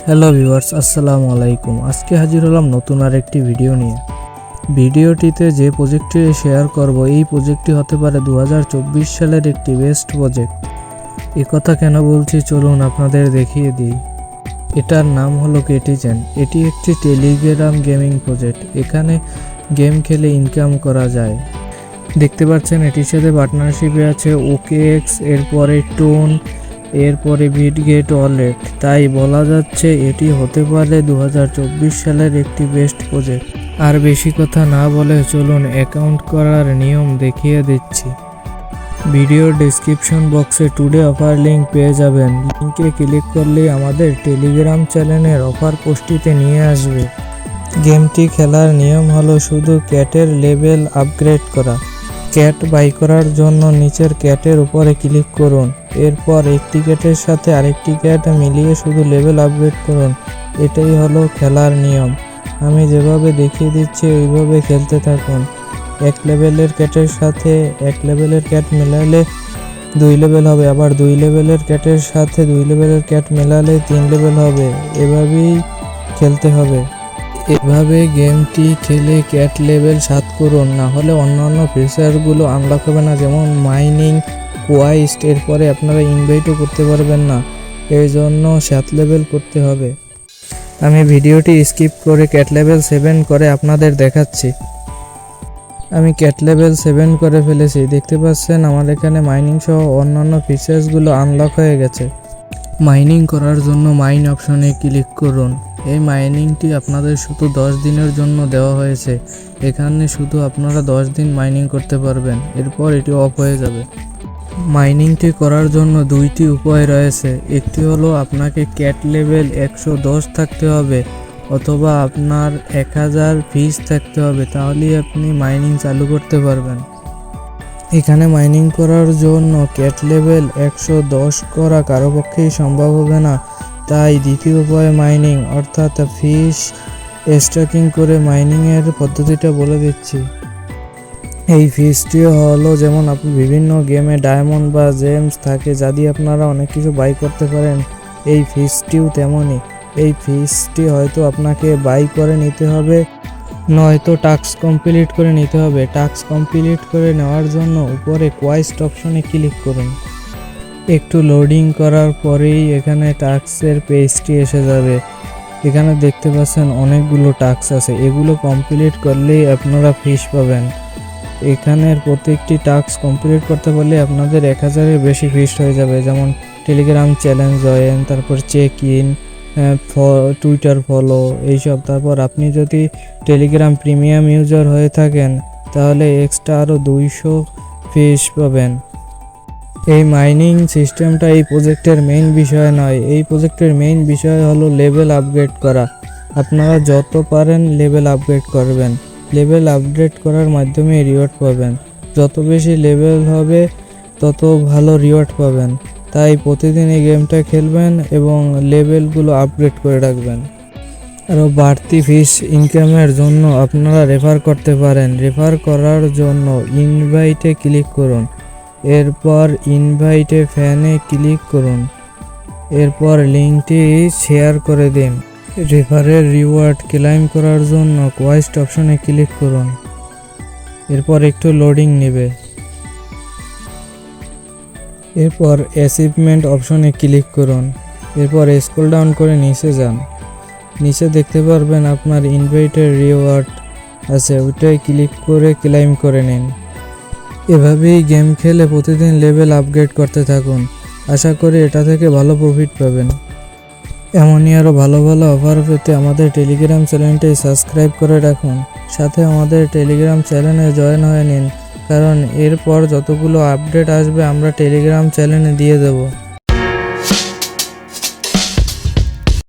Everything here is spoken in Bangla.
হ্যালো ভিউয়ার্স, আসসালামু আলাইকুম। আজকে হাজির হলাম নতুন আরেকটি ভিডিও নিয়ে। ভিডিওটিতে যে প্রজেক্টটি শেয়ার করব, এই প্রজেক্টটি হতে পারে 2024 সালের একটি বেস্ট প্রজেক্ট। কথা কেন বলছি চলুন আপনাদের দেখিয়ে দিই। এটার নাম হলো কেটিজেন। এটি একটি টেলিগ্রাম গেমিং প্রজেক্ট। এখানে গেম খেলে ইনকাম করা যায়। দেখতে পাচ্ছেন এটির সাথে পার্টনারশিপে আছে ওকেএক্স, এরপরে টোন, এরপরে বিটগেট ওয়ালেট। তাই বলা যাচ্ছে এটি হতে পারে 2024 সালের একটি বেস্ট প্রজেক্ট। আর বেশি কথা না বলে চলুন অ্যাকাউন্ট করার নিয়ম দেখিয়ে দিচ্ছি। ভিডিওর ডেসক্রিপশন বক্সে টুডে অফার লিঙ্ক পেয়ে যাবেন। লিঙ্কে ক্লিক করলেই আমাদের টেলিগ্রাম চ্যানেলের অফার পোস্টটিতে নিয়ে আসবে। গেমটি খেলার নিয়ম হলো শুধু ক্যাটের লেভেল আপগ্রেড করা। ক্যাট বাই করার জন্য নিচের ক্যাটের উপরে ক্লিক করুন। এরপর একটি ক্যাটের সাথে আরেকটি ক্যাট মিলিয়ে শুধু লেভেল আপগ্রেড করুন। এটাই হলো খেলার নিয়ম। আমি যেভাবে দেখিয়ে দিচ্ছি ওইভাবে খেলতে থাকুন। এক লেভেলের ক্যাটের সাথে এক লেভেলের ক্যাট মেলালে 2 লেভেল হবে, আবার 2 লেভেলের ক্যাটের সাথে 2 লেভেলের ক্যাট মেলালে 3 লেভেল হবে। এভাবেই খেলতে হবে। এভাবে গেমটি খেলে ক্যাট লেভেল 7 করুন, না হলে অন্যান্য ফিচারগুলো আনলক হবে না, যেমন মাইনিং, কোয়াইস্ট। এরপরে আপনারা ইনভাইটও করতে পারবেন না, এই জন্য 7 লেভেল করতে হবে। আমি ভিডিওটি স্কিপ করে ক্যাট লেভেল 7 করে আপনাদের দেখাচ্ছি। আমি ক্যাট লেভেল 7 করে ফেলেছি। দেখতে পাচ্ছেন আমার এখানে মাইনিং সহ অন্যান্য ফিচার্সগুলো আনলক হয়ে গেছে। মাইনিং করার জন্য মাইন অপশনে ক্লিক করুন। এই মাইনিংটি আপনাদের শুধু 10 দিনের জন্য দেওয়া হয়েছে। এখানে শুধু আপনারা 10 দিন মাইনিং করতে পারবেন, এরপর এটি অফ হয়ে যাবে। মাইনিংটি করার জন্য 2টি উপায় রয়েছে। একটি হলো আপনাকে ক্যাট লেভেল 110 থাকতে হবে, অথবা আপনার 1000 ফিস থাকতে হবে, তাহলেই আপনি মাইনিং চালু করতে পারবেন। এখানে মাইনিং করার জন্য ক্যাট লেভেল 110 করা কারো পক্ষেই সম্ভব হবে না। তাই দ্বিতীয় উপায় মাইনিং, অর্থাৎ ফিশ স্ট্যাকিং করে মাইনিংয়ের পদ্ধতিটা বলে দিচ্ছি। এই ফিশটি হলো, যেমন আপনি বিভিন্ন গেমে ডায়মন্ড বা জেমস থাকে যা দিয়ে আপনারা অনেক কিছু বাই করতে পারেন, এই ফিশটিও তেমনই। এই ফিশটি হয়তো আপনাকে বাই করে নিতে হবে, নয়তো টাস্ক কমপ্লিট করে নিতে হবে। টাস্ক কমপ্লিট করে নেওয়ার জন্য উপরে কোয়াইস্ট অপশনে ক্লিক করুন। একটু লোডিং করার পরেই এখানে টাস্কের পেজটি এসে যাবে। এখানে দেখতে পাচ্ছেন অনেকগুলো টাস্ক আছে, এগুলো কমপ্লিট করলেই আপনারা ফিস পাবেন। এখানের প্রত্যেকটি টাস্ক কমপ্লিট করতে পারলে আপনাদের 1000-এর বেশি ফিস হয়ে যাবে, যেমন টেলিগ্রাম চ্যালেঞ্জ জয়েন, তারপর চেক ইন, টুইটার ফলো, এইসব। তারপর আপনি যদি টেলিগ্রাম প্রিমিয়াম ইউজার হয়ে থাকেন তাহলে এক্সট্রা আরও 200 ফিস পাবেন। এই মাইনিং সিস্টেমটা এই প্রজেক্টের মেইন বিষয় নয়। এই প্রজেক্টের মেইন বিষয় হলো লেভেল আপগ্রেড করা। আপনারা যত পারেন লেভেল আপগ্রেড করবেন। লেভেল আপগ্রেড করার মাধ্যমে রিওয়ার্ড পাবেন। যত বেশি লেভেল হবে তত ভালো রিওয়ার্ড পাবেন। তাই প্রতিদিন এই গেমটা খেলবেন এবং লেভেলগুলো আপগ্রেড করে রাখবেন। আরও বাড়তি ফিস ইনকামের জন্য আপনারা রেফার করতে পারেন। রেফার করার জন্য ইনভাইটে ক্লিক করুন, এরপর ইনভাইটে ফ্যানে ক্লিক করুন, এরপর লিঙ্কটি শেয়ার করে দিন। রেফারের রিওয়ার্ড ক্লেইম করার জন্য কোয়াইস্ট অপশনে ক্লিক করুন। এরপর একটু লোডিং নেবে। এরপর অ্যাচিভমেন্ট অপশনে ক্লিক করুন। এরপর স্ক্রল ডাউন করে নিচে যান। নিচে দেখতে পারবেন আপনার ইনভাইটের রিওয়ার্ড আছে, ওইটাই ক্লিক করে ক্লেইম করে নিন। এভাবেই গেম খেলে প্রতিদিন লেভেল আপগ্রেড করতে থাকুন। আশা করি এটা থেকে ভালো প্রফিট পাবেন। এমনই আরও ভালো ভালো অফার পেতে আমাদের টেলিগ্রাম চ্যানেলটি সাবস্ক্রাইব করে রাখুন। সাথে আমাদের টেলিগ্রাম চ্যানেলে জয়েন হয়ে নিন, কারণ এরপর যতগুলো আপডেট আসবে আমরা টেলিগ্রাম চ্যানেলে দিয়ে দেব।